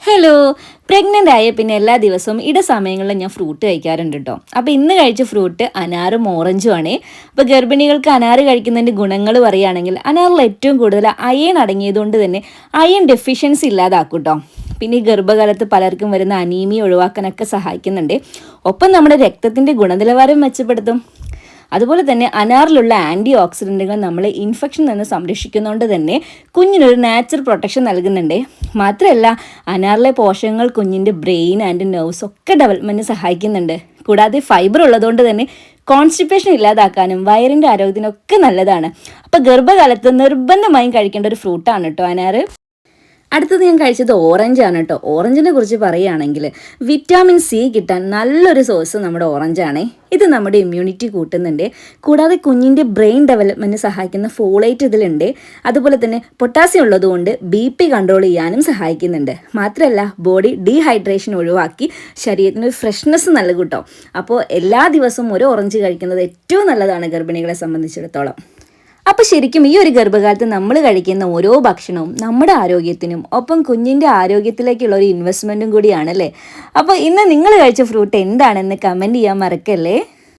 Hello. Pregnant ആയ പിന്നെ എല്ലാ ദിവസവും സമയങ്ങളിൽ ഞാൻ ഫ്രൂട്ട് കഴിക്കാറുണ്ട് കേട്ടോ. അപ്പോൾ ഇന്ന് കഴിച്ച ഫ്രൂട്ട് അനാറും ഓറഞ്ചും ആണേ. അപ്പോൾ ഗർഭിണികൾക്ക് അനാറ് കഴിക്കുന്നതിൻ്റെ ഗുണങ്ങൾ പറയുകയാണെങ്കിൽ അനാറിൽ ഏറ്റവും കൂടുതൽ അയൺ അടങ്ങിയതുകൊണ്ട് തന്നെ അയൺ ഡെഫിഷ്യൻസി ഇല്ലാതാക്കും കേട്ടോ. പിന്നെ ഈ ഗർഭകാലത്ത് പലർക്കും വരുന്ന അനീമിയ ഒഴിവാക്കാനൊക്കെ സഹായിക്കുന്നുണ്ട്. ഒപ്പം നമ്മുടെ രക്തത്തിൻ്റെ ഗുണനിലവാരം മെച്ചപ്പെടുത്തും. അതുപോലെ തന്നെ അനാറിലുള്ള ആൻറ്റി ഓക്സിഡൻറ്റുകൾ നമ്മളെ ഇൻഫെക്ഷൻ നിന്ന് സംരക്ഷിക്കുന്നതുകൊണ്ട് തന്നെ കുഞ്ഞിനൊരു നാച്ചുറൽ പ്രൊട്ടക്ഷൻ നൽകുന്നുണ്ട്. മാത്രമല്ല അനാറിലെ പോഷകങ്ങൾ കുഞ്ഞിൻ്റെ ബ്രെയിൻ ആൻഡ് നെർവ്സ് ഒക്കെ ഡെവലപ്മെൻറ്റിന് സഹായിക്കുന്നുണ്ട്. കൂടാതെ ഫൈബർ ഉള്ളതുകൊണ്ട് തന്നെ കോൺസ്റ്റിപ്പേഷൻ ഇല്ലാതാക്കാനും വയറിൻ്റെ ആരോഗ്യത്തിനൊക്കെ നല്ലതാണ്. അപ്പോൾ ഗർഭകാലത്ത് നിർബന്ധമായും കഴിക്കേണ്ട ഒരു ഫ്രൂട്ടാണ് കേട്ടോ അനാറ്. അടുത്തത് ഞാൻ കഴിച്ചത് ഓറഞ്ചാണ് കേട്ടോ. ഓറഞ്ചിനെ കുറിച്ച് പറയുകയാണെങ്കിൽ വിറ്റാമിൻ സി കിട്ടാൻ നല്ലൊരു സോഴ്സ് നമ്മുടെ ഓറഞ്ചാണേ. ഇത് നമ്മുടെ ഇമ്മ്യൂണിറ്റി കൂട്ടുന്നുണ്ട്. കൂടാതെ കുഞ്ഞിൻ്റെ ബ്രെയിൻ ഡെവലപ്മെൻറ്റിന് സഹായിക്കുന്ന ഫോളേറ്റ് ഇതിലുണ്ട്. അതുപോലെ തന്നെ പൊട്ടാസ്യം ഉള്ളതുകൊണ്ട് BP കൺട്രോൾ ചെയ്യാനും സഹായിക്കുന്നുണ്ട്. മാത്രമല്ല ബോഡി ഡീഹൈഡ്രേഷൻ ഒഴിവാക്കി ശരീരത്തിന് ഒരു ഫ്രഷ്നെസ് നൽകും കേട്ടോ. അപ്പോൾ എല്ലാ ദിവസവും ഒരു ഓറഞ്ച് കഴിക്കുന്നത് ഏറ്റവും നല്ലതാണ് ഗർഭിണികളെ സംബന്ധിച്ചിടത്തോളം. അപ്പോൾ ശരിക്കും ഈ ഒരു ഗർഭകാലത്ത് നമ്മൾ കഴിക്കുന്ന ഓരോ ഭക്ഷണവും നമ്മുടെ ആരോഗ്യത്തിനും ഒപ്പം കുഞ്ഞിൻ്റെ ആരോഗ്യത്തിലേക്കുള്ള ഒരു ഇൻവെസ്റ്റ്മെൻറ്റും കൂടിയാണല്ലേ. അപ്പോൾ ഇന്ന് നിങ്ങൾ കഴിച്ച ഫ്രൂട്ട് എന്താണെന്ന് കമൻറ്റ് ചെയ്യാൻ മറക്കല്ലേ.